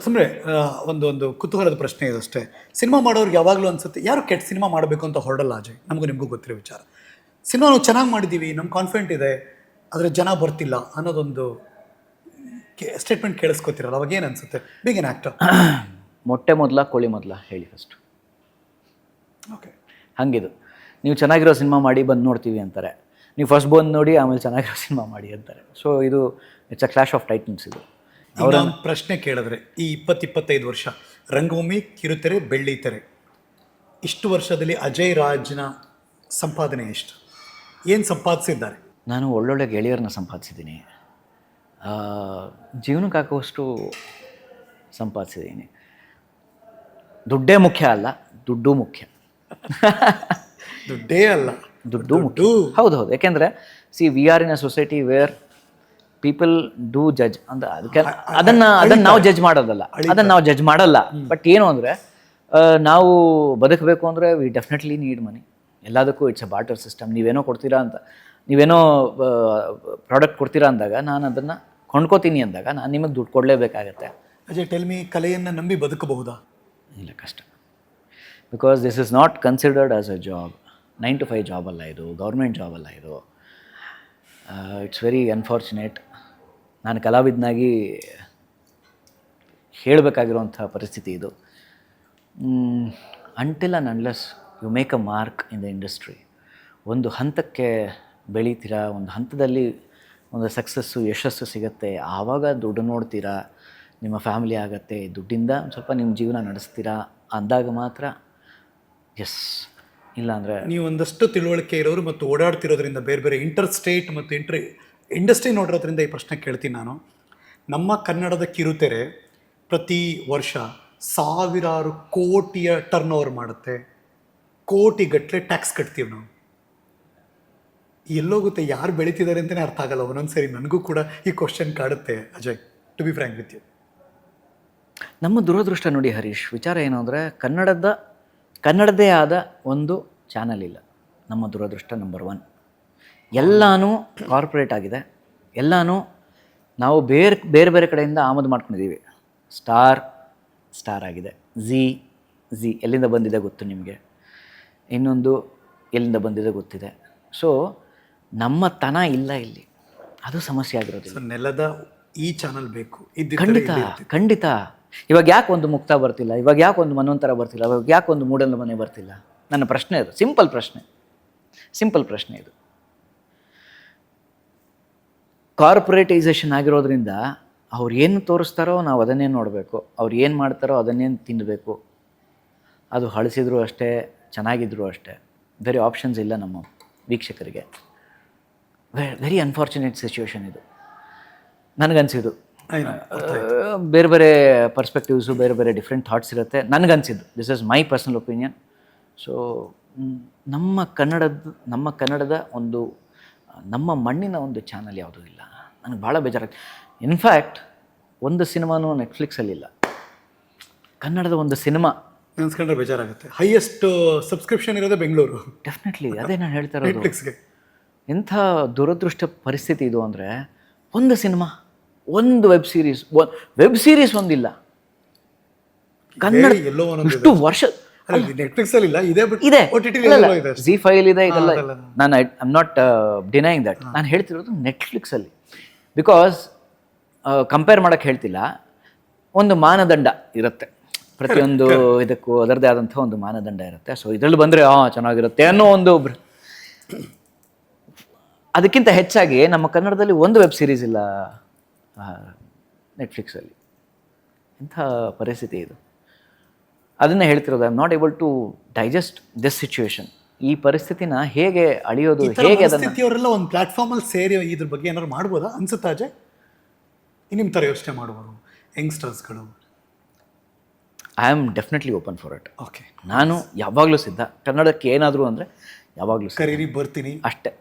ಸುಮ್ಮನೆ ಒಂದು ಕುತೂಹಲದ ಪ್ರಶ್ನೆ ಇದೆ ಅಷ್ಟೇ. ಸಿನಿಮಾ ಮಾಡೋರಿಗೆ ಯಾವಾಗಲೂ ಅನ್ಸುತ್ತೆ ಯಾರು ಕೆಟ್ಟ ಸಿನಿಮಾ ಮಾಡಬೇಕು ಅಂತ ಹೊರಡಲ್ಲ ಅಜಯ್. ನಮಗೂ ನಿಮಗೂ ಗೊತ್ತಿರೋ ವಿಚಾರ. ಸಿನಿಮಾ ನಾವು ಚೆನ್ನಾಗಿ ಮಾಡಿದ್ದೀವಿ, ನಮ್ಗೆ ಕಾನ್ಫಿಡೆಂಟ್ ಇದೆ, ಆದರೆ ಜನ ಬರ್ತಿಲ್ಲ ಅನ್ನೋದೊಂದು ಸ್ಟೇಟ್ಮೆಂಟ್ ಕೇಳಿಸ್ಕೊತಿರಲ್ಲ, ಅವಾಗ ಏನು ಅನ್ಸುತ್ತೆ ಬೀಗ್ ಎನ್ ಆ್ಯಕ್ಟರ್? ಮೊಟ್ಟೆ ಮೊದಲ ಕೋಳಿ ಮೊದಲ ಹೇಳಿ ಫಸ್ಟ್. ಓಕೆ, ಹಂಗಿದು. ನೀವು ಚೆನ್ನಾಗಿರೋ ಸಿನಿಮಾ ಮಾಡಿ ಬಂದು ನೋಡ್ತೀವಿ ಅಂತಾರೆ, ನೀವು ಫಸ್ಟ್ ಬಂದು ನೋಡಿ ಆಮೇಲೆ ಚೆನ್ನಾಗಿರೋ ಸಿನಿಮಾ ಮಾಡಿ ಅಂತಾರೆ. ಸೊ ಇದು it's a clash of Titans. ಇದು ಅವರ ಪ್ರಶ್ನೆ ಕೇಳಿದ್ರೆ ಈ 20-25 ವರ್ಷ ರಂಗಭೂಮಿ, ಕಿರುತೆರೆ, ಬೆಳ್ಳಿತೆರೆ, ಇಷ್ಟು ವರ್ಷದಲ್ಲಿ ಅಜಯ್ ರಾಜ್ನ ಸಂಪಾದನೆ ಎಷ್ಟು? ಏನು ಸಂಪಾದಿಸಿದ್ದಾರೆ? ನಾನು ಒಳ್ಳೊಳ್ಳೆ ಗೆಳೆಯರನ್ನ ಸಂಪಾದಿಸಿದ್ದೀನಿ, ಜೀವನಕ್ಕೆ ಹಾಕುವಷ್ಟು ಸಂಪಾದಿಸಿದ್ದೀನಿ. ದುಡ್ಡೇ ಮುಖ್ಯ ಅಲ್ಲ, ದುಡ್ಡು ಮುಖ್ಯ. ದುಡ್ಡೇ ಅಲ್ಲ, ದುಡ್ಡು ಮುಖ್ಯ. ಹೌದು. ಯಾಕೆಂದರೆ we are in a society where people do judge ಅಂತ. ಅದನ್ನು ನಾವು ಜಡ್ಜ್ ಮಾಡೋದಲ್ಲ, ಅದನ್ನು ನಾವು ಜಡ್ಜ್ ಮಾಡಲ್ಲ. ಬಟ್ ಏನು ಅಂದರೆ ನಾವು ಬದುಕಬೇಕು ಅಂದರೆ ವಿ ಡೆಫಿನೆಟ್ಲಿ ನೀಡ್ ಮನಿ. ಎಲ್ಲದಕ್ಕೂ ಇಟ್ಸ್ ಅ ಬಾರ್ಟರ್ ಸಿಸ್ಟಮ್. ನೀವೇನೋ ಕೊಡ್ತೀರಾ ಅಂತ, ನೀವೇನೋ ಪ್ರಾಡಕ್ಟ್ ಕೊಡ್ತೀರಾ ಅಂದಾಗ ನಾನು ಅದನ್ನು ಕೊಂಡ್ಕೋತೀನಿ ಅಂದಾಗ ನಾನು ನಿಮಗೆ ದುಡ್ಡು ಕೊಡಲೇಬೇಕಾಗತ್ತೆ. ಅಜಯ್, ಟೆಲ್ ಮಿ, ಕಲೆಯನ್ನು ನಂಬಿ ಬದುಕಬಹುದಾ? ಇಲ್ಲ, ಕಷ್ಟ. Because this is not considered as a job. 9 to 5 job ಅಲ್ಲ ಇದು, ಗೌರ್ಮೆಂಟ್ ಜಾಬ್ ಅಲ್ಲ ಇದು. It's very unfortunate. ನಾನು ಕಲಾವಿದನಾಗಿ ಹೇಳಬೇಕಾಗಿರುವಂಥ ಪರಿಸ್ಥಿತಿ ಇದು. Until and unless you make a mark in the industry, ಒಂದು ಹಂತಕ್ಕೆ ಬೆಳೀತೀರಾ, ಒಂದು ಹಂತದಲ್ಲಿ ಒಂದು ಸಕ್ಸಸ್ಸು, ಯಶಸ್ಸು ಸಿಗುತ್ತೆ, ಆವಾಗ ದುಡ್ಡು ನೋಡ್ತೀರಾ, ನಿಮ್ಮ ಫ್ಯಾಮಿಲಿ ಆಗುತ್ತೆ, ದುಡ್ಡಿಂದ ಸ್ವಲ್ಪ ನಿಮ್ಮ ಜೀವನ ನಡೆಸ್ತೀರಾ ಅಂದಾಗ ಮಾತ್ರ ಎಸ್. ಇಲ್ಲಾಂದರೆ ನೀವು ಒಂದಷ್ಟು ತಿಳುವಳಿಕೆ ಇರೋರು ಮತ್ತು ಓಡಾಡ್ತಿರೋದ್ರಿಂದ ಬೇರೆ ಬೇರೆ ಇಂಟರ್ ಸ್ಟೇಟ್ ಮತ್ತು ಇಂಡಸ್ಟ್ರಿ ನೋಡಿರೋದ್ರಿಂದ ಈ ಪ್ರಶ್ನೆ ಕೇಳ್ತೀನಿ ನಾನು. ನಮ್ಮ ಕನ್ನಡದ ಕಿರುತೆರೆ ಪ್ರತಿ ವರ್ಷ ಸಾವಿರಾರು ಕೋಟಿಯ ಟರ್ನ್ ಓವರ್ ಮಾಡುತ್ತೆ, ಕೋಟಿಗಟ್ಟಲೆ ಟ್ಯಾಕ್ಸ್ ಕಟ್ತೀವಿ ನಾವು. ಎಲ್ಲೋಗುತ್ತೆ, ಯಾರು ಬೆಳೀತಿದ್ದಾರೆ ಅಂತಲೇ ಅರ್ಥ ಆಗಲ್ಲ ಒಂದೊಂದು ಸರಿ. ನನಗೂ ಕೂಡ ಈ ಕ್ವಶನ್ ಕಾಡುತ್ತೆ Ajay, to be frank with you. ನಮ್ಮ ದುರದೃಷ್ಟ ನೋಡಿ ಹರೀಶ್, ವಿಚಾರ ಏನು ಅಂದರೆ ಕನ್ನಡದೇ ಆದ ಒಂದು ಚಾನಲ್ ಇಲ್ಲ. ನಮ್ಮ ದುರದೃಷ್ಟ ನಂಬರ್ 1. ಎಲ್ಲನೂ ಕಾರ್ಪೊರೇಟ್ ಆಗಿದೆ, ಎಲ್ಲನೂ ನಾವು ಬೇರೆ ಬೇರೆ ಕಡೆಯಿಂದ ಆಮದು ಮಾಡ್ಕೊಂಡಿದ್ದೀವಿ. ಸ್ಟಾರ್ ಆಗಿದೆ, ಝೀ ಎಲ್ಲಿಂದ ಬಂದಿದೆ ಗೊತ್ತು ನಿಮಗೆ, ಇನ್ನೊಂದು ಎಲ್ಲಿಂದ ಬಂದಿದೆ ಗೊತ್ತಿದೆ. ಸೊ ನಮ್ಮ ತನ ಇಲ್ಲ ಇಲ್ಲಿ, ಅದು ಸಮಸ್ಯೆ ಆಗಿರೋದಿಲ್ಲ. ನೆಲದ ಈ ಚಾನಲ್ ಬೇಕು, ಖಂಡಿತ. ಇವಾಗ ಯಾಕೆ ಒಂದು ಮುಕ್ತ ಬರ್ತಿಲ್ಲ, ಇವಾಗ ಯಾಕೆ ಒಂದು ಮನೋಂತರ ಬರ್ತಿಲ್ಲ, ಇವಾಗ ಯಾಕೆ ಒಂದು ಮೂಡಲ ಮನೆ ಬರ್ತಿಲ್ಲ? ನನ್ನ ಪ್ರಶ್ನೆ ಅದು, ಸಿಂಪಲ್ ಪ್ರಶ್ನೆ ಇದು. ಕಾರ್ಪೊರೇಟೈಸೇಷನ್ ಆಗಿರೋದ್ರಿಂದ ಅವ್ರು ಏನು ತೋರಿಸ್ತಾರೋ ನಾವು ಅದನ್ನೇ ನೋಡಬೇಕು, ಅವ್ರು ಏನು ಮಾಡ್ತಾರೋ ಅದನ್ನೇ ತಿನ್ನಬೇಕು. ಅದು ಹಳಿಸಿದ್ರು ಅಷ್ಟೇ, ಚೆನ್ನಾಗಿದ್ರು ಅಷ್ಟೇ, ಬೇರೆ ಆಪ್ಷನ್ಸ್ ಇಲ್ಲ ನಮ್ಮ ವೀಕ್ಷಕರಿಗೆ. ವೆರಿ ಅನ್ಫಾರ್ಚುನೇಟ್ ಸಿಚುವೇಶನ್ ಇದು ನನಗನ್ಸಿದ್ದು. ಬೇರೆ ಬೇರೆ ಪರ್ಸ್ಪೆಕ್ಟಿವ್ಸು, ಬೇರೆ ಬೇರೆ ಡಿಫ್ರೆಂಟ್ ಥಾಟ್ಸ್ ಇರುತ್ತೆ. ನನಗನ್ಸಿದ್ದು, this is my personal opinion. So ನಮ್ಮ ಕನ್ನಡದ ಒಂದು, ನಮ್ಮ ಮಣ್ಣಿನ ಒಂದು ಚಾನಲ್ ಯಾವುದೂ ಇಲ್ಲ. ನನಗೆ ಭಾಳ ಬೇಜಾರಾಗ್ತದೆ. ಇನ್ಫ್ಯಾಕ್ಟ್ ಒಂದು ಸಿನಿಮಾನೂ ನೆಟ್ಫ್ಲಿಕ್ಸಲ್ಲಿಲ್ಲ, ಕನ್ನಡದ ಒಂದು ಸಿನಿಮಾ. ನೆನ್ಸ್ಕೊಂಡ್ರೆ ಬೇಜಾರಾಗುತ್ತೆ. ಹೈಯೆಸ್ಟ್ ಸಬ್ಸ್ಕ್ರಿಪ್ಷನ್ ಇರೋದೇ ಬೆಂಗಳೂರು. ಡೆಫಿನೆಟ್ಲಿ, ಅದೇ ನಾನು ಹೇಳ್ತಾ ಇರೋದು. ಎಂಥ ದುರದೃಷ್ಟ ಪರಿಸ್ಥಿತಿ ಇದು ಅಂದರೆ, ಒಂದು ಸಿನಿಮಾ, ಒಂದು ವೆಬ್ ಸೀರೀಸ್ ಒಂದಿಲ್ಲ ಕನ್ನಡ. ಇಷ್ಟು ವರ್ಷ ನೆಟ್ಫ್ಲಿಕ್ಸ್ ಅಲ್ಲಿ ಇಲ್ಲ, ಇದೆ. ZEE5 ಇದೆ, ಇದೆಲ್ಲ. ನಾನು I am not denying that. ನಾನು ಹೇಳ್ತಿರೋದು ನೆಟ್ಫ್ಲಿಕ್ಸಲ್ಲಿ. ಬಿಕಾಸ್ ಕಂಪೇರ್ ಮಾಡೋಕ್ಕೆ ಹೇಳ್ತಿಲ್ಲ, ಒಂದು ಮಾನದಂಡ ಇರುತ್ತೆ ಪ್ರತಿಯೊಂದು ಇದಕ್ಕೂ, ಅದರದ್ದೇ ಆದಂಥ ಒಂದು ಮಾನದಂಡ ಇರುತ್ತೆ. ಸೊ ಇದರಲ್ಲಿ ಬಂದರೆ ಚೆನ್ನಾಗಿರುತ್ತೆ ಅನ್ನೋ ಒಂದು, ಅದಕ್ಕಿಂತ ಹೆಚ್ಚಾಗಿ ನಮ್ಮ ಕನ್ನಡದಲ್ಲಿ ಒಂದು ವೆಬ್ ಸೀರೀಸ್ ಇಲ್ಲ ನೆಟ್ಫ್ಲಿಕ್ಸಲ್ಲಿ. ಇಂಥ ಪರಿಸ್ಥಿತಿ ಇದು. ಅದನ್ನೇ ಹೇಳ್ತಿರೋದು, I am not able to digest this situation. ಈ ಪರಿಸ್ಥಿತಿನ ಹೇಗೆ ಅಳಿಯೋದು, ಹೇಗೆ ಅದನ್ನು ಒಂದು ಪ್ಲಾಟ್ಫಾರ್ಮಲ್ಲಿ ಸೇರಿ ಇದ್ರ ಬಗ್ಗೆ ಏನಾದ್ರು ಮಾಡ್ಬೋದಾ ಅನ್ಸುತ್ತಾ ಅಜಯ್? ನಿಮ್ಮ ಥರ ಯೋಚನೆ ಮಾಡುವರು ಯಂಗ್ಸ್ಟರ್ಸ್ಗಳು? I am definitely open for it. Okay, ನಾನು ಯಾವಾಗಲೂ ಸಿದ್ಧ. ಕನ್ನಡಕ್ಕೆ ಏನಾದರೂ ಅಂದರೆ ಯಾವಾಗಲೂ ಕರೀರಿ, ಬರ್ತೀನಿ ಅಷ್ಟೇ.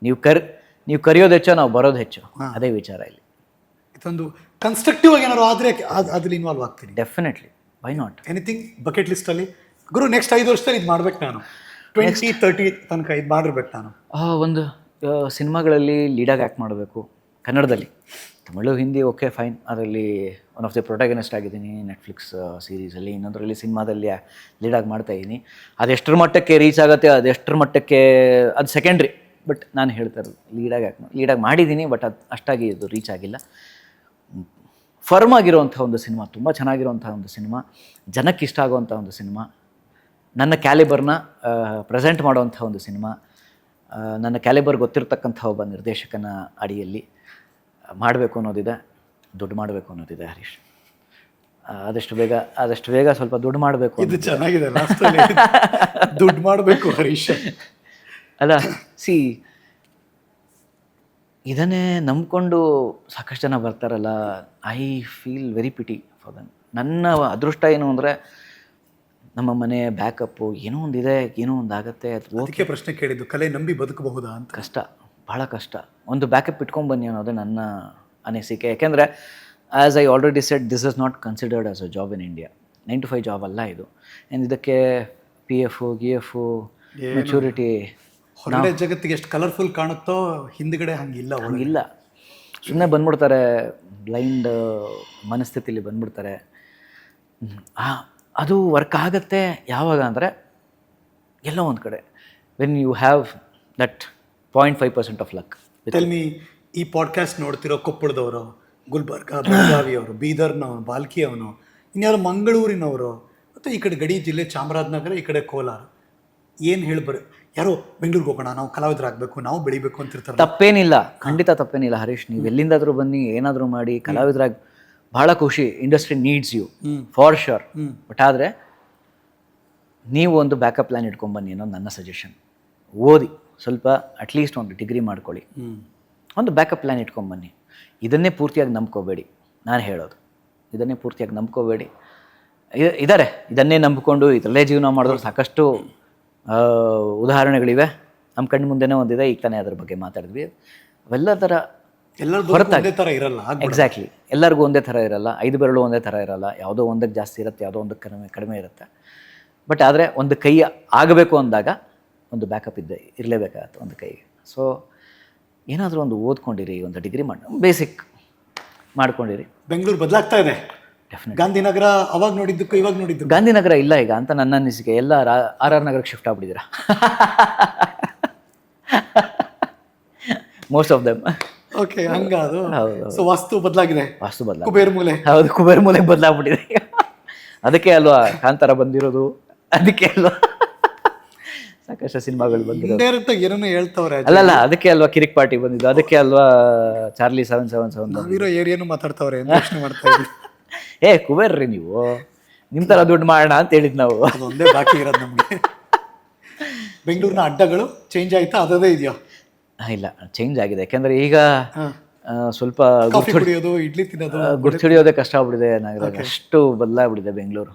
ನೀವು ಕರೆಯೋದು ಹೆಚ್ಚು, ನಾವು ಬರೋದು ಹೆಚ್ಚು, ಅದೇ ವಿಚಾರ ಇಲ್ಲಿ. ಇದೊಂದು ಕನ್ಸ್ಟ್ರಕ್ಟಿವ್ ಆಗಿ ಏನಾದ್ರು ಆದರೆ ಅದ್ರಲ್ಲಿ ಇನ್ವಾಲ್ವ್ ಆಗ್ತೀನಿ. Definitely, why not? Anything bucket ಲಿಸ್ಟಲ್ಲಿ ಗುರು ನೆಕ್ಸ್ಟ್ 5 ವರ್ಷದಲ್ಲಿ ಇದು ಮಾಡ್ಬೇಕು, ನಾನು 20-30 ತನಕ ಇದು ಮಾಡಿರ್ಬೇಕು ನಾನು. ಒಂದು ಸಿನಿಮಾಗಳಲ್ಲಿ ಲೀಡಾಗಿ ಆ್ಯಕ್ಟ್ ಮಾಡಬೇಕು, ಕನ್ನಡದಲ್ಲಿ ತಮಿಳು ಹಿಂದಿ ಓಕೆ ಫೈನ್, ಅದರಲ್ಲಿ ಒನ್ ಆಫ್ ದಿ ಪ್ರೊಟಾಗನಿಸ್ಟ್ ಆಗಿದ್ದೀನಿ ನೆಟ್ಫ್ಲಿಕ್ಸ್ ಸೀರೀಸಲ್ಲಿ, ಇನ್ನೊಂದರಲ್ಲಿ ಸಿನಿಮಾದಲ್ಲಿ ಲೀಡಾಗಿ ಮಾಡ್ತಾಯಿದ್ದೀನಿ. ಅದೆಷ್ಟರ ಮಟ್ಟಕ್ಕೆ ರೀಚ್ ಆಗುತ್ತೆ, ಅದೆಷ್ಟರ ಮಟ್ಟಕ್ಕೆ ಅದು ಸೆಕೆಂಡ್ರಿ. ಬಟ್ ನಾನು ಹೇಳ್ತಾ ಇರೋದು ಲೀಡಾಗಿ ಮಾಡಿದ್ದೀನಿ, ಬಟ್ ಅದು ಅಷ್ಟಾಗಿ ಇದು ರೀಚ್ ಆಗಿಲ್ಲ. ಫರ್ಮ್ ಆಗಿರುವಂಥ ಒಂದು ಸಿನಿಮಾ, ತುಂಬ ಚೆನ್ನಾಗಿರುವಂಥ ಒಂದು ಸಿನಿಮಾ, ಜನಕ್ಕೆ ಇಷ್ಟ ಆಗುವಂಥ ಒಂದು ಸಿನಿಮಾ, ನನ್ನ ಕ್ಯಾಲಿಬರ್ನ ಪ್ರೆಸೆಂಟ್ ಮಾಡುವಂಥ ಒಂದು ಸಿನಿಮಾ, ನನ್ನ ಕ್ಯಾಲಿಬರ್ ಗೊತ್ತಿರತಕ್ಕಂಥ ಒಬ್ಬ ನಿರ್ದೇಶಕನ ಅಡಿಯಲ್ಲಿ ಮಾಡಬೇಕು ಅನ್ನೋದಿದೆ, ದುಡ್ಡು ಮಾಡಬೇಕು ಅನ್ನೋದಿದೆ ಹರೀಶ್. ಆದಷ್ಟು ಬೇಗ ಸ್ವಲ್ಪ ದುಡ್ಡು ಮಾಡಬೇಕು. ಇದು ಚೆನ್ನಾಗಿದೆ, ದುಡ್ಡು ಮಾಡಬೇಕು ಹರೀಶ್. ಅಲ್ಲ ಸಿ, ಇದನ್ನೇ ನಂಬ್ಕೊಂಡು ಸಾಕಷ್ಟು ಜನ ಬರ್ತಾರಲ್ಲ, I feel very pity for them. ನನ್ನ ಅದೃಷ್ಟ ಏನು ಅಂದರೆ ನಮ್ಮ ಮನೆ ಬ್ಯಾಕಪ್ಪು ಏನೋ ಒಂದಿದೆ, ಏನೋ ಒಂದು ಆಗುತ್ತೆ. ಅದಕ್ಕೆ ಪ್ರಶ್ನೆ ಕೇಳಿದ್ದು, ಕಲೆ ನಂಬಿ ಬದುಕಬಹುದಾ ಅಂತ. ಕಷ್ಟ, ಭಾಳ ಕಷ್ಟ. ಒಂದು ಬ್ಯಾಕಪ್ ಇಟ್ಕೊಂಡ್ಬನ್ನಿ ಅನ್ನೋದೇ ನನ್ನ ಅನಿಸಿಕೆ. ಯಾಕೆಂದರೆ as I already shed, this is not considered as a job in India. 9 to 5 job ಅಲ್ಲ ಇದು. ಆ್ಯಂಡ್ ಇದಕ್ಕೆ PF GF ಮೆಚೂರಿಟಿ ಹೊರಗಡೆ ಜಗತ್ತಿಗೆ ಎಷ್ಟು ಕಲರ್ಫುಲ್ ಕಾಣುತ್ತೋ ಹಿಂದ್ಗಡೆ ಹಂಗಿಲ್ಲ. ಸುಮ್ಮನೆ ಬಂದ್ಬಿಡ್ತಾರೆ, ಬ್ಲೈಂಡ್ ಮನಸ್ಥಿತಿಲಿ ಬಂದ್ಬಿಡ್ತಾರೆ. ಅದು ವರ್ಕ್ ಆಗುತ್ತೆ ಯಾವಾಗ ಅಂದರೆ ಎಲ್ಲೋ ಒಂದು ಕಡೆ, when you have that 0.5% of luck. Tell me, ಈ ಪಾಡ್ಕಾಸ್ಟ್ ನೋಡ್ತಿರೋ ಕೊಪ್ಪಳದವರು, ಗುಲ್ಬರ್ಗ, ಬೆಳಗಾವಿಯವರು, ಬೀದರ್ನವನು, ಬಾಲ್ಕಿಯವನು, ಇನ್ಯಾರು ಮಂಗಳೂರಿನವರು, ಮತ್ತು ಈ ಕಡೆ ಗಡಿ ಜಿಲ್ಲೆ ಚಾಮರಾಜನಗರ, ಈ ಕಡೆ ಕೋಲಾರ, ಏನು ಹೇಳ್ಬಾರೆ, ಯಾರೋ ಬೆಂಗಳೂರಿಗೆ ಹೋಗೋಣ, ನಾವು ಕಲಾವಿದರಾಗಬೇಕು, ನಾವು ಬೆಳಿಬೇಕು ಅಂತಿರ್ತಾರೆ. ತಪ್ಪೇನಿಲ್ಲ, ಖಂಡಿತ ತಪ್ಪೇನಿಲ್ಲ ಹರೀಶ್. ನೀವು ಎಲ್ಲಿಂದಾದರೂ ಬನ್ನಿ, ಏನಾದರೂ ಮಾಡಿ, ಕಲಾವಿದರಾಗಿ ಭಾಳ ಖುಷಿ. Industry needs you for sure. But ಆದರೆ ನೀವು ಒಂದು ಬ್ಯಾಕಪ್ ಪ್ಲ್ಯಾನ್ ಇಟ್ಕೊಂಬನ್ನಿ ಅನ್ನೋದು ನನ್ನ ಸಜೆಷನ್. ಓದಿ ಸ್ವಲ್ಪ, ಅಟ್ಲೀಸ್ಟ್ ಒಂದು ಡಿಗ್ರಿ ಮಾಡ್ಕೊಳ್ಳಿ, ಒಂದು ಬ್ಯಾಕಪ್ ಪ್ಲ್ಯಾನ್ ಇಟ್ಕೊಂಬನ್ನಿ. ಇದನ್ನೇ ಪೂರ್ತಿಯಾಗಿ ನಂಬ್ಕೋಬೇಡಿ, ನಾನು ಹೇಳೋದು ಇದನ್ನೇ ಪೂರ್ತಿಯಾಗಿ ನಂಬ್ಕೋಬೇಡಿ. ಇದ್ದಾರೆ ಇದನ್ನೇ ನಂಬಿಕೊಂಡು ಇದರಲ್ಲೇ ಜೀವನ ಮಾಡಿದ್ರು ಸಾಕಷ್ಟು ಉದಾಹರಣೆಗಳಿವೆ. ನಮ್ಮ ಕಣ್ಣು ಮುಂದೆನೇ ಒಂದಿದೆ, ಈಗ ತಾನೇ ಅದ್ರ ಬಗ್ಗೆ ಮಾತಾಡಿದ್ವಿ. ಅವೆಲ್ಲ ಥರ ಹೊರತಾಗಿ ಇರಲ್ಲ. ಎಕ್ಸಾಕ್ಟ್ಲಿ, ಎಲ್ಲರಿಗೂ ಒಂದೇ ಥರ ಇರಲ್ಲ, 5 ಬೆರಳು ಒಂದೇ ಥರ ಇರಲ್ಲ. ಯಾವುದೋ ಒಂದಕ್ಕೆ ಜಾಸ್ತಿ ಇರುತ್ತೆ, ಯಾವುದೋ ಒಂದಕ್ಕೆ ಕಡಿಮೆ ಇರುತ್ತೆ. ಬಟ್ ಆದರೆ ಒಂದು ಕೈ ಆಗಬೇಕು ಅಂದಾಗ ಒಂದು ಬ್ಯಾಕಪ್ ಇರಲೇಬೇಕಾಗತ್ತೆ ಒಂದು ಕೈಗೆ. ಸೊ ಏನಾದರೂ ಒಂದು ಓದ್ಕೊಂಡಿರಿ, ಒಂದು ಡಿಗ್ರಿ ಬೇಸಿಕ್ ಮಾಡ್ಕೊಂಡಿರಿ. ಬೆಂಗಳೂರು ಬದಲಾಗ್ತಾ ಇದೆ. ಡೆಫಿನೆಟ್. ಗಾಂಧಿನಗರ ಅವಾಗ ನೋಡಿದ್ದಕ್ಕೂ ಇವಾಗ ನೋಡಿದ್ದು, ಗಾಂಧಿನಗರ ಇಲ್ಲ ಈಗ ಅಂತ ನನ್ನ ಅನಿಸಿಕೆ. ಎಲ್ಲ RR ನಗರಕ್ಕೆ ಶಿಫ್ಟ್ ಆಗ್ಬಿಟ್ಟಿದ್ದೀರಾ ಮೋಸ್ಟ್ ಆಫ್ ದೆಮ್. ಓಕೆ, ಹಂಗ ಅದು. ಸೊ ವಾಸ್ತು ಬದಲಾಗಿದೆ. ಕುಬೇರ್ ಮೂಲೆ. ಹೌದು, ಕುಬೇರ್ ಮೂಲೆಗೆ ಬದಲಾಗ್ಬಿಟ್ಟಿದೆ. ಅದಕ್ಕೆ ಅಲ್ವಾ ಕಾಂತಾರ ಬಂದಿರೋದು, ಅದಕ್ಕೆ ಅಲ್ವಾ ಸಾಕಷ್ಟು ಸಿನಿಮಾಗಳು ಬಂದಿರೋದು. ಡೈರೆಕ್ಟ್ ಆಗಿ ಏನೋ ಹೇಳ್ತಾವ್ರೆ. ಅಲ್ಲಲ್ಲ, ಅದಕ್ಕೆ ಅಲ್ವಾ ಕಿರಿಕ್ ಪಾರ್ಟಿ ಬಂದಿದ್ದು, ಅದಕ್ಕೆ ಅಲ್ವಾ ಚಾರ್ಲಿ 777 ನಾವಿರೋ ಏರಿಯಾನು ಮಾತಾಡ್ತಾವ್ರೆ, ಯೋಚನೆ ಮಾಡ್ತಾ ಇದ್ದೀವಿ. ಕುಬೇರ್ರಿ ನೀವು, ನಿಮ್ಮ ಥರ ದುಡ್ಡು ಮಾಡೋಣ ಅಂತ ಹೇಳಿದ್ ನಾವು. ಅದೊಂದೇ ಬಾಕಿ ಇರೋದು ನಮಗೆ. ಬೆಂಗಳೂರಿನ ಅಡ್ಡಗಳು ಚೇಂಜ್ ಆಯ್ತಾ, ಅದೇ ಇದೆಯಾ? ಇಲ್ಲ, ಚೇಂಜ್ ಆಗಿದೆ. ಯಾಕೆಂದ್ರೆ ಈಗ ಸ್ವಲ್ಪ ಇಡ್ಲಿ ತಿನ್ನೋದು ಗುರ್ತಿಡಿಯೋದೇ ಕಷ್ಟ ಆಗ್ಬಿಟ್ಟಿದೆ ನಾಗರಾಜ್. ಅಷ್ಟು ಬದಲಾಗ್ಬಿಟ್ಟಿದೆ ಬೆಂಗಳೂರು.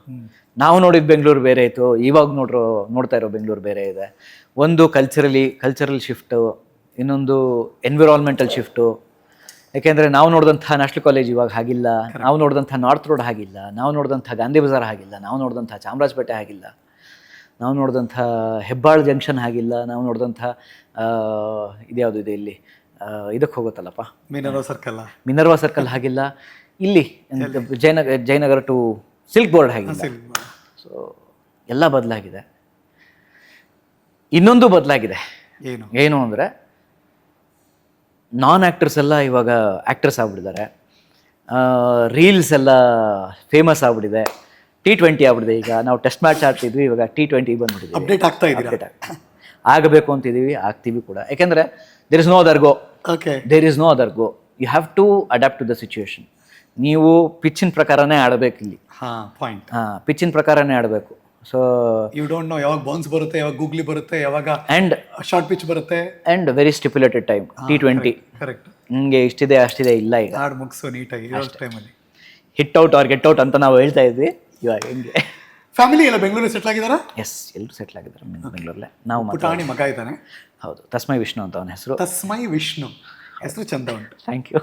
ನಾವು ನೋಡಿದ ಬೆಂಗಳೂರು ಬೇರೆ ಇತ್ತು, ಇವಾಗ ನೋಡ್ತಾ ಇರೋ ಬೆಂಗಳೂರು ಬೇರೆ ಇದೆ. ಒಂದು ಕಲ್ಚರಲ್ ಶಿಫ್ಟು, ಇನ್ನೊಂದು ಎನ್ವಿರಾನ್ಮೆಂಟಲ್ ಶಿಫ್ಟು. ಯಾಕೆಂದರೆ ನಾವು ನೋಡಿದಂಥ ನ್ಯಾಷನಲ್ ಕಾಲೇಜ್ ಇವಾಗ ಹಾಗಿಲ್ಲ, ನಾವು ನೋಡಿದಂಥ ನಾರ್ತ್ ರೋಡ್ ಹಾಗಿಲ್ಲ, ನಾವು ನೋಡಿದಂಥ ಗಾಂಧಿ ಬಜಾರ್ ಹಾಗಿಲ್ಲ, ನಾವು ನೋಡಿದಂಥ ಚಾಮರಾಜಪೇಟೆ ಹಾಗಿಲ್ಲ, ನಾವು ನೋಡಿದಂಥ ಹೆಬ್ಬಾಳ್ ಜಂಕ್ಷನ್ ಹಾಗಿಲ್ಲ, ನಾವು ನೋಡಿದಂಥ ಇದ್ಯಾವುದು ಇದೆ ಇಲ್ಲಿ, ಇದಕ್ಕೆ ಹೋಗುತ್ತಲ್ಲಪ್ಪ ಮಿನರ್ವಾ ಸರ್ಕಲ್ ಹಾಗಿಲ್ಲ, ಇಲ್ಲಿ ಜಯನಗರ ಟು ಸಿಲ್ಕ್ ಬೋರ್ಡ್ ಹಾಗಿಲ್ಲ. ಸೊ ಎಲ್ಲ ಬದಲಾಗಿದೆ. ಇನ್ನೊಂದು ಬದಲಾಗಿದೆ, ಏನು ಅಂದರೆ ನಾನ್ ಆ್ಯಕ್ಟರ್ಸ್ ಎಲ್ಲ ಇವಾಗ ಆ್ಯಕ್ಟರ್ಸ್ ಆಗ್ಬಿಟ್ಟಿದ್ದಾರೆ. ರೀಲ್ಸ್ ಎಲ್ಲ ಫೇಮಸ್ ಆಗ್ಬಿಟ್ಟಿದೆ. T20 ಆಗ್ಬಿಟ್ಟಿದೆ. ಈಗ ನಾವು ಟೆಸ್ಟ್ ಮ್ಯಾಚ್ ಆಡ್ತಿದ್ವಿ, ಇವಾಗ T20 ಬಂದ್ಬಿಟ್ಟಿದೆ. ಅಪ್ಡೇಟ್ ಆಗ್ತಾ ಇದ್ದೀವಿ, ಆಗಬೇಕು ಅಂತಿದ್ದೀವಿ, ಆಗ್ತೀವಿ ಕೂಡ. ಯಾಕೆಂದರೆ there is no other go. You have to adapt to the situation. ನೀವು ಪಿಚ್ಚಿನ ಪ್ರಕಾರನೇ ಆಡಬೇಕು ಇಲ್ಲಿ. ಪಿಚ್ಚಿನ ಪ್ರಕಾರನೇ ಆಡಬೇಕು. ಸೊ ಯು ಡೋಂಟ್ ನೋ ಯಾವಾಗ ಬೌನ್ಸ್ ಬರುತ್ತೆ, ಯಾವಾಗ ಗೂಗ್ಲಿ ಬರುತ್ತೆ, ಯಾವಾಗ ಅಂಡ್ ಶಾರ್ಟ್ ಪಿಚ್ ಬರುತ್ತೆ, and very stipulated time. T20 correct. ನಿಮಗೆ ಇಷ್ಟಿದೆ ಅಷ್ಟಿದೆ ಇಲ್ಲ. ಈಗ ಆಡ್ ಮುಗಿಸೋ ನೀಟಾಗಿ ಟೈಮಲ್ಲಿ hit out or get out ಅಂತ ನಾವು ಹೇಳ್ತಾ ಇದ್ವಿ. ಇವಾಗ ಹೆಂಗೆ ಫ್ಯಾಮಿಲಿ ಎಲ್ಲ ಬೆಂಗಳೂರಲ್ಲಿ ಸೆಟ್ಲ್ ಆಗಿದಾರ? ಎಸ್, ಎಲ್ಲರೂ ಸೆಟ್ಲ್ ಆಗಿದ್ದಾರೆ ಬೆಂಗಳೂರಲ್ಲೇ. ನಾವು ಪುಟಾಣಿ ಮಗ ಇದ್ದಾನೆ. ಹೌದು, ತಸ್ಮೈ ವಿಷ್ಣು ಅಂತ ಅವನ ಹೆಸರು. ತಸ್ಮೈ ವಿಷ್ಣು ಹೆಸರು ಚಂದ ಉಂಟು. Thank you.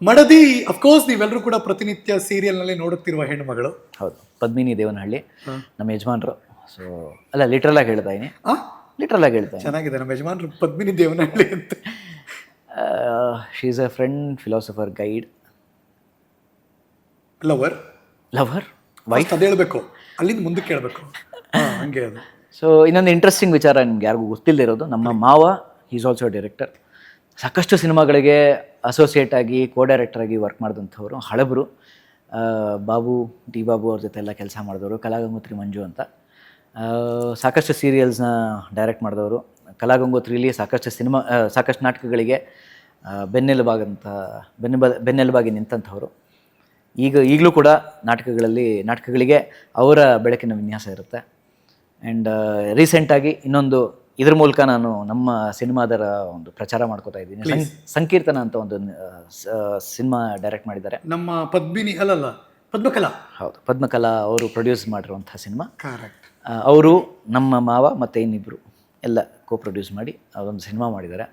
ಮಡದಿ, ಅಫ್ಕೋರ್ಸ್ ನೀವೆಲ್ಲರೂ ಕೂಡ ಪ್ರತಿನಿತ್ಯ ಸೀರಿಯಲ್ನಲ್ಲಿ ನೋಡುತ್ತಿರುವ ಹೆಣ್ಣು ಮಗಳು. ಹೌದು, ಪದ್ಮಿನಿ ದೇವನಹಳ್ಳಿ ನಮ್ಮ ಯಜಮಾನ್ರು. ಸೊ ಅಲ್ಲ, ಲಿಟ್ರಲ್ ಆಗಿ ಹೇಳ್ತಾ ಇದೀನಿ, ಲಿಟ್ರಲ್ ಆಗಿ ಹೇಳ್ತಾ. ಚೆನ್ನಾಗಿದೆ, ನಮ್ಮ ಯಜಮಾನ್ರು ಪದ್ಮಿನಿ ದೇವನಹಳ್ಳಿ ಅಂತ. She is a friend, philosopher, guide, lover, lover, wife ಅದು ಹೇಳ್ಬೇಕು, ಅಲ್ಲಿಂದ ಮುಂದಕ್ಕೆ ಹೇಳ್ಬೇಕು. ಹಂಗೆ ಅದು. ಸೊ ಇನ್ನೊಂದು ಇಂಟ್ರೆಸ್ಟಿಂಗ್ ವಿಚಾರ ನಿಮ್ಗೆ ಯಾರಿಗೂ ಗೊತ್ತಿಲ್ಲದಿರೋದು, ನಮ್ಮ ಮಾವ ಈಸ್ ಆಲ್ಸೋ ಡೈರೆಕ್ಟರ್. ಸಾಕಷ್ಟು ಸಿನಿಮಾಗಳಿಗೆ ಅಸೋಸಿಯೇಟ್ ಆಗಿ ಕೋ ಡೈರೆಕ್ಟರ್ ಆಗಿ ವರ್ಕ್ ಮಾಡಿದಂಥವ್ರು, ಹಳಬರು. ಬಾಬು, ಡಿ ಬಾಬು ಅವ್ರ ಜೊತೆ ಎಲ್ಲ ಕೆಲಸ ಮಾಡಿದವರು. ಕಲಾಗಂಗೋತ್ರಿ ಮಂಜು ಅಂತ ಸಾಕಷ್ಟು ಸೀರಿಯಲ್ಸ್ನ ಡೈರೆಕ್ಟ್ ಮಾಡಿದವರು. ಕಲಾಗಂಗೋತ್ರಿಲಿ ಸಾಕಷ್ಟು ನಾಟಕಗಳಿಗೆ ಬೆನ್ನೆಲುಬಾಗಿ ನಿಂತಂಥವ್ರು. ಈಗಲೂ ಕೂಡ ನಾಟಕಗಳಿಗೆ ಅವರ ಬೆಳಕಿನ ವಿನ್ಯಾಸ ಇರುತ್ತೆ. ಆ್ಯಂಡ್ ರೀಸೆಂಟಾಗಿ ಇನ್ನೊಂದು ಇದ್ರ ಮೂಲಕ ನಾನು ನಮ್ಮ ಸಿನಿಮಾದರ ಒಂದು ಪ್ರಚಾರ ಮಾಡ್ಕೋತಾ ಇದ್ದೀನಿ. ಸಂಕೀರ್ತನ ಅಂತ ಒಂದು ಸಿನಿಮಾ ಡೈರೆಕ್ಟ್ ಮಾಡಿದ್ದಾರೆ. ನಮ್ಮ ಪದ್ಮಿನಿ ಅಲ್ಲಲ್ಲ, ಪದ್ಮಕಲಾ. ಹೌದು, ಪದ್ಮಕಲಾ ಅವರು ಪ್ರೊಡ್ಯೂಸ್ ಮಾಡಿರುವಂಥ ಸಿನಿಮಾ. ಕರೆಕ್ಟ್. ಅವರು, ನಮ್ಮ ಮಾವ ಮತ್ತು ಇನ್ನಿಬ್ಬರು ಎಲ್ಲ ಪ್ರೊಡ್ಯೂಸ್ ಮಾಡಿ ಅದೊಂದು ಸಿನಿಮಾ ಮಾಡಿದ್ದಾರೆ.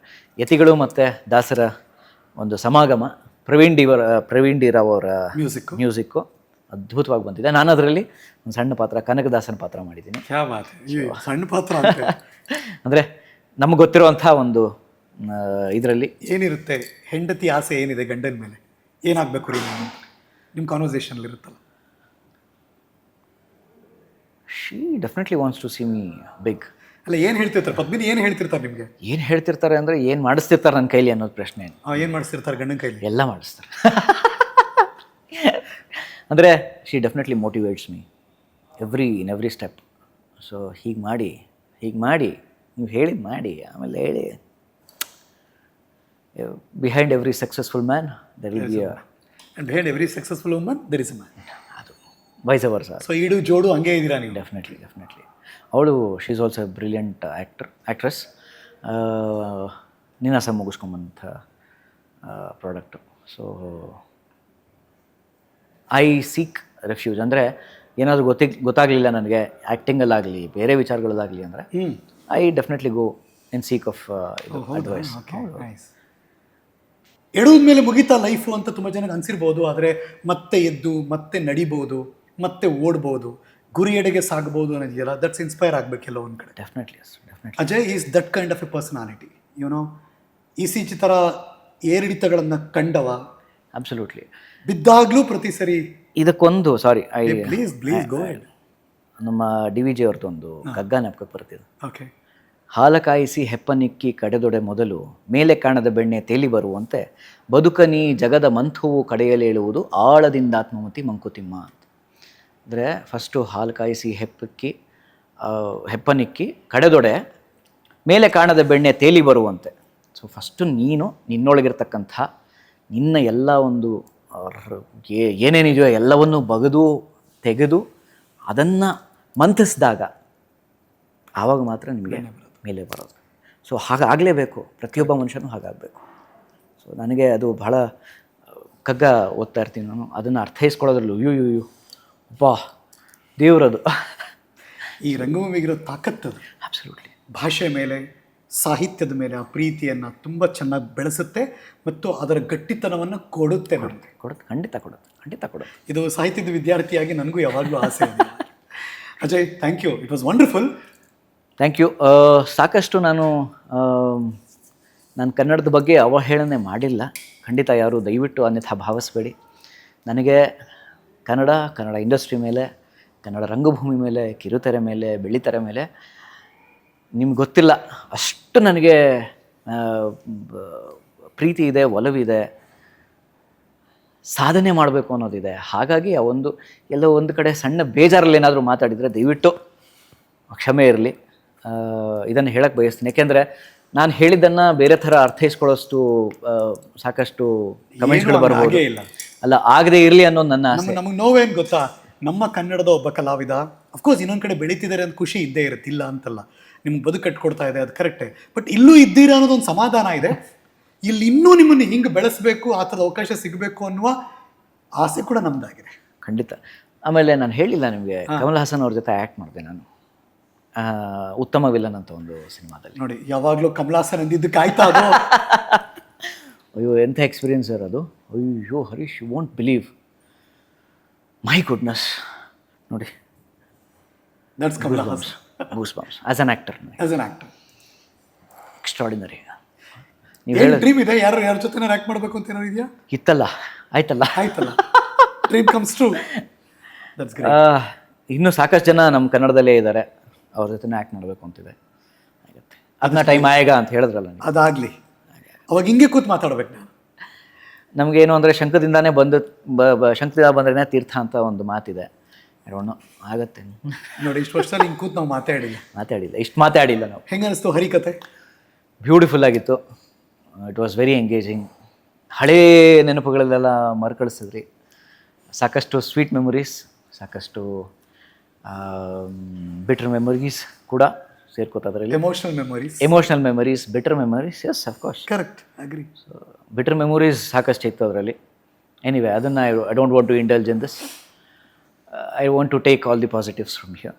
ಯತಿಗಳು ಮತ್ತು ದಾಸರ ಒಂದು ಸಮಾಗಮ. ಪ್ರವೀಣ್ ಡಿ ರಾವ್ ಅವರ ಮ್ಯೂಸಿಕ್ಕು ಅದ್ಭುತವಾಗಿ ಬಂದಿದೆ. ನಾನು ಅದರಲ್ಲಿ ಒಂದು ಸಣ್ಣ ಪಾತ್ರ, ಕನಕದಾಸನ ಪಾತ್ರ ಮಾಡಿದ್ದೀನಿ. ಸಣ್ಣ ಪಾತ್ರ ಅಂದರೆ ನಮ್ಗೆ ಗೊತ್ತಿರುವಂಥ ಒಂದು ಇದರಲ್ಲಿ ಏನಿರುತ್ತೆ, ಹೆಂಡತಿ ಆಸೆ ಏನಿದೆ ಗಂಡನ ಮೇಲೆ, ಏನಾಗಬೇಕು ರೀ ನಿಮ್ಮ ಕಾನ್ವರ್ಸೇಷನ್ ಇರುತ್ತಲ್ಲ? She definitely wants to see me big. ಅಲ್ಲ, ಏನು ಹೇಳ್ತಿರ್ತಾರೆ ಪದ್ಮಿನಿ, ಏನು ಹೇಳ್ತಿರ್ತಾರೆ ನಿಮಗೆ? ಏನು ಹೇಳ್ತಿರ್ತಾರೆ ಅಂದರೆ ಏನು ಮಾಡಿಸ್ತಿರ್ತಾರೆ ನನ್ನ ಕೈಲಿ ಅನ್ನೋದು ಪ್ರಶ್ನೆ. ಏನು ಮಾಡಿಸ್ತಿರ್ತಾರೆ ಗಂಡನ ಕೈಲಿ? ಎಲ್ಲ ಮಾಡಿಸ್ತಾರೆ. ಅಂದರೆ she definitely motivates me in every step. So ಹೀಗೆ ಮಾಡಿ ನೀವು ಹೇಳಿದ್ದು ಮಾಡಿ, ಆಮೇಲೆ ಹೇಳಿ. Behind every successful man there will be behind every successful woman there is a man. ಅದು ವೈಸ್ ವರ್ಸ. ಸೊ ಈಡು ಜೋಡು ಹಂಗೆ ಇದ್ದೀರಾ ನೀವು? ಡೆಫಿನೆಟ್ಲಿ. ಅವಳು she is also brilliant actress. ನೀನಾಸ ಮುಗಿಸ್ಕೊಂಬಂಥ product. So I seek refuge. ಅಂದರೆ ಏನಾದರೂ ಗೊತ್ತಾಗಲಿಲ್ಲ ನನಗೆ ಆ್ಯಕ್ಟಿಂಗಲ್ಲಾಗಲಿ ಬೇರೆ ವಿಚಾರಗಳಲ್ಲಾಗಲಿ ಅಂದರೆ I definitely go in seek of advice. ಎಡದ ಮೇಲೆ ಮುಗಿತಾ ಲೈಫು ಅಂತ ತುಂಬ ಜನಕ್ಕೆ ಅನಿಸಿರ್ಬೋದು. ಆದರೆ ಮತ್ತೆ ಎದ್ದು ಮತ್ತೆ ನಡಿಬೋದು, ಮತ್ತೆ ಓಡ್ಬೋದು, ಗುರಿಯೆಡೆಗೆ ಸಾಗ್ಬೋದು ಅನ್ನೋದಿದೆಯಲ್ಲ, ದಟ್ಸ್ ಇನ್ಸ್ಪೈರ್ ಆಗಬೇಕೆಲ್ಲ ಒಂದು ಕಡೆ. Definitely. Ajay is that kind of a personality. You know, ಇತ್ತೀಚೆ ಥರ ಏರಿಳಿತಗಳನ್ನು ಕಂಡವ. ಅಬ್ಸಲ್ಯೂಟ್ಲಿ. ಬಿದ್ದಾಗಲೂ ಪ್ರತಿ ಸರಿ ಇದಕ್ಕೊಂದು ಪ್ಲೀಸ್ ಗೋ ಹೆಡ್. ನಮ್ಮ DVJ ಅವ್ರದ್ದೊಂದು ಕಗ್ಗ ನೆನಪಕ್ಕೆ ಬರ್ತಿದೆ. ಓಕೆ. ಹಾಲ ಕಾಯಿಸಿ ಹೆಪ್ಪನಿಕ್ಕಿ ಕಡೆದೊಡೆ ಮೊದಲು, ಮೇಲೆ ಕಾಣದ ಬೆಣ್ಣೆ ತೇಲಿ ಬರುವಂತೆ, ಬದುಕನಿ ಜಗದ ಮಂಥುವು ಕಡೆಯಲೇಳುವುದು, ಆಳದಿಂದ ಆತ್ಮಮತಿ ಮಂಕುತಿಮ್ಮ ಅಂತ. ಅಂದರೆ ಫಸ್ಟು ಹಾಲು ಕಾಯಿಸಿ ಹೆಪ್ಪನಿಕ್ಕಿ ಕಡೆದೊಡೆ, ಮೇಲೆ ಕಾಣದ ಬೆಣ್ಣೆ ತೇಲಿ ಬರುವಂತೆ. ಸೊ ಫಸ್ಟು ನೀನು ನಿನ್ನೊಳಗಿರ್ತಕ್ಕಂಥ ನಿನ್ನ ಎಲ್ಲ ಒಂದು ಏನೇನಿದೆಯೋ ಎಲ್ಲವನ್ನು ಬಗೆದು ತೆಗೆದು ಅದನ್ನು ಮಂಥಿಸಿದಾಗ ಆವಾಗ ಮಾತ್ರ ನಿಮಗೆ ಮೇಲೆ ಬರೋದು. ಸೊ ಹಾಗಾಗಲೇಬೇಕು, ಪ್ರತಿಯೊಬ್ಬ ಮನುಷ್ಯನೂ ಹಾಗಾಗಬೇಕು. ಸೊ ನನಗೆ ಅದು ಬಹಳ ಕಗ್ಗ ಓದ್ತಾ ಇರ್ತೀನಿ ನಾನು. ಅದನ್ನು ಅರ್ಥೈಸ್ಕೊಳ್ಳೋದ್ರಲ್ಲೂ ಯು ಬಾ ದೇವ್ರದು. ಈ ರಂಗಭೂಮಿಗಿರೋ ತಾಕತ್ತದು. ಅಬ್ಸಲ್ಯೂಟ್ಲಿ. ಭಾಷೆ ಮೇಲೆ, ಸಾಹಿತ್ಯದ ಮೇಲೆ ಆ ಪ್ರೀತಿಯನ್ನು ತುಂಬ ಚೆನ್ನಾಗಿ ಬೆಳೆಸುತ್ತೆ ಮತ್ತು ಅದರ ಗಟ್ಟಿತನವನ್ನು ಕೊಡುತ್ತೆ. ಖಂಡಿತ ಕೊಡುತ್ತೆ. ಇದು ಸಾಹಿತ್ಯದ ವಿದ್ಯಾರ್ಥಿಯಾಗಿ ನನಗೂ ಯಾವಾಗಲೂ ಆಸೆ ಇದೆ. Ajay, thank you, it was wonderful. Thank you. ಸಾಕಷ್ಟು ನಾನು ಕನ್ನಡದ ಬಗ್ಗೆ ಅವಹೇಳನೆ ಮಾಡಿಲ್ಲ. ಖಂಡಿತ ಯಾರು ದಯವಿಟ್ಟು ಅನ್ಯಥಾ ಭಾವಿಸಬೇಡಿ. ನನಗೆ ಕನ್ನಡ ಇಂಡಸ್ಟ್ರಿ ಮೇಲೆ, ಕನ್ನಡ ರಂಗಭೂಮಿ ಮೇಲೆ, ಕಿರುತೆರೆ ಮೇಲೆ, ಬೆಳ್ಳಿತೆರೆ ಮೇಲೆ ನಿಮ್ಗೆ ಗೊತ್ತಿಲ್ಲ ಅಷ್ಟು ನನಗೆ ಪ್ರೀತಿ ಇದೆ, ಒಲವಿದೆ, ಸಾಧನೆ ಮಾಡಬೇಕು ಅನ್ನೋದಿದೆ. ಹಾಗಾಗಿ ಎಲ್ಲೋ ಒಂದು ಕಡೆ ಸಣ್ಣ ಬೇಜಾರಲ್ಲಿ ಏನಾದರೂ ಮಾತಾಡಿದರೆ ದಯವಿಟ್ಟು ಕ್ಷಮೆ ಇರಲಿ. ಇದನ್ನು ಹೇಳಕ್ಕೆ ಬಯಸ್ತೀನಿ. ಯಾಕೆಂದರೆ ನಾನು ಹೇಳಿದ್ದನ್ನು ಬೇರೆ ಥರ ಅರ್ಥೈಸ್ಕೊಳ್ಳೋಷ್ಟು ಸಾಕಷ್ಟು ಕಮೆಂಟ್ಸ್ಗಳು ಬರ್ಬೋದು. ಅಲ್ಲ, ಆಗದೆ ಇರಲಿ ಅನ್ನೋದು ನನ್ನ ಆಸೆ. ನಮಗೆ ನೋವೇನು ಗೊತ್ತಾ, ನಮ್ಮ ಕನ್ನಡದ ಒಬ್ಬ ಕಲಾವಿದ ಅಫ್ಕೋರ್ಸ್ ಇನ್ನೊಂದು ಕಡೆ ಬೆಳೀತಿದ್ದಾರೆ ಅಂತ ಖುಷಿ ಇದ್ದೇ ಇರುತ್ತಿಲ್ಲ ಅಂತಲ್ಲ, ನಿಮ್ಗೆ ಬದುಕು ಕಟ್ಕೊಡ್ತಾ ಇದೆ, ಅದು ಕರೆಕ್ಟೇ. ಬಟ್ ಇಲ್ಲೂ ಇದ್ದೀರಾ ಅನ್ನೋದೊಂದು ಸಮಾಧಾನ ಇದೆ. ಇಲ್ಲಿ ಇನ್ನೂ ನಿಮ್ಮನ್ನು ಹಿಂಗೆ ಬೆಳೆಸಬೇಕು, ಆ ಥರದ ಅವಕಾಶ ಸಿಗಬೇಕು ಅನ್ನುವ ಆಸೆ ಕೂಡ ನಮ್ಮದಾಗಿದೆ. ಖಂಡಿತ. ಆಮೇಲೆ ನಾನು ಹೇಳಿಲ್ಲ ನಿಮಗೆ, ಕಮಲ್ ಹಾಸನ್ ಅವ್ರ ಜೊತೆ ಆ್ಯಕ್ಟ್ ಮಾಡಿದೆ ನಾನು, ಉತ್ತಮ ವಿಲನ್ ಅಂತ ಒಂದು ಸಿನಿಮಾದಲ್ಲಿ. ನೋಡಿ, ಯಾವಾಗಲೂ ಕಮಲ್ ಹಾಸನ್ ಅಂದಿದ್ದಕ್ಕೆ ಆಯ್ತಾ ಅದು? ಅಯ್ಯೋ, ಎಂಥ ಎಕ್ಸ್ಪೀರಿಯನ್ಸ್ ಸರ್ ಅದು. ಅಯ್ಯೋ Harish, you won't believe, my goodness. ನೋಡಿ, that's Kamal Haasan. Goosebumps as an actor. As an actor, extraordinary. ನೀವು ಏನ್ ಹೇಳೋದು ಡ್ರೀಮ್ ಇದೆ? ಯಾರ ಜೊತೆ ಆಕ್ಟ್ ಮಾಡಬೇಕು ಅಂತ ಏನಾದ್ರು ಇದೆಯಾ? ಇತ್ತಲ್ಲ, ಆಯ್ತಲ್ಲ. ಆಯ್ತಲ್ಲ, dream comes true. That's great. ಇನ್ನೂ ಸಾಕಷ್ಟು ಜನ ನಮ್ಮ ಕನ್ನಡದಲ್ಲೇ ಇದ್ದಾರೆ, ಅವ್ರ ಜೊತೆ ಆ್ಯಕ್ಟ್ ಮಾಡಬೇಕು ಅಂತಿದೆ. ಆಗುತ್ತೆ, ಅದನ್ನ ಟೈಮ್ ಆಯೇಗ ಅಂತ ಹೇಳಿದ್ರಲ್ಲ ನೀವು. ಅದಾಗ್ಲಿ. ಅವಾಗ ಹಿಂಗೆ ಕೂತ್ ಮಾತಾಡ್ಬೇಕು ನಾನು. ನಮಗೇನು ಅಂದರೆ ಶಂಖದಿಂದಾನೇ ಶಂಖದಿಂದ ಬಂದ್ರೇ ತೀರ್ಥ ಅಂತ ಒಂದು ಮಾತಿದೆ. ಅಡೋಣ ಆಗತ್ತೆ. ನೋಡಿ, ಇಷ್ಟು ವರ್ಷದಲ್ಲಿ ಹಿಂಗೆ ಕೂತ್ ನಾವು ಮಾತಾಡಿಲ್ಲ, ಇಷ್ಟು ಮಾತಾಡಿಲ್ಲ ನಾವು. ಹೆಂಗೆ ಅನಿಸ್ತು ಹರಿಕತೆ? ಬ್ಯೂಟಿಫುಲ್ ಆಗಿತ್ತು. It was very engaging. ಹಳೇ ನೆನಪುಗಳಲ್ಲೆಲ್ಲ ಮರುಕಳಿಸಿದ್ರಿ. ಸಾಕಷ್ಟು ಸ್ವೀಟ್ ಮೆಮೊರೀಸ್, ಸಾಕಷ್ಟು ಬಿಟರ್ ಮೆಮೊರೀಸ್ ಕೂಡ ಸೇರ್ಕೋತದ್ರಲ್ಲಿ. Emotional memories, bitter memories. Yes, of course, correct, agree. So bitter memories ಸಾಕಷ್ಟು ಇತ್ತು ಅದರಲ್ಲಿ. ಎನಿವೆ, ಅದನ್ನು I don't want to indulge in this. I want to take all the positives from here.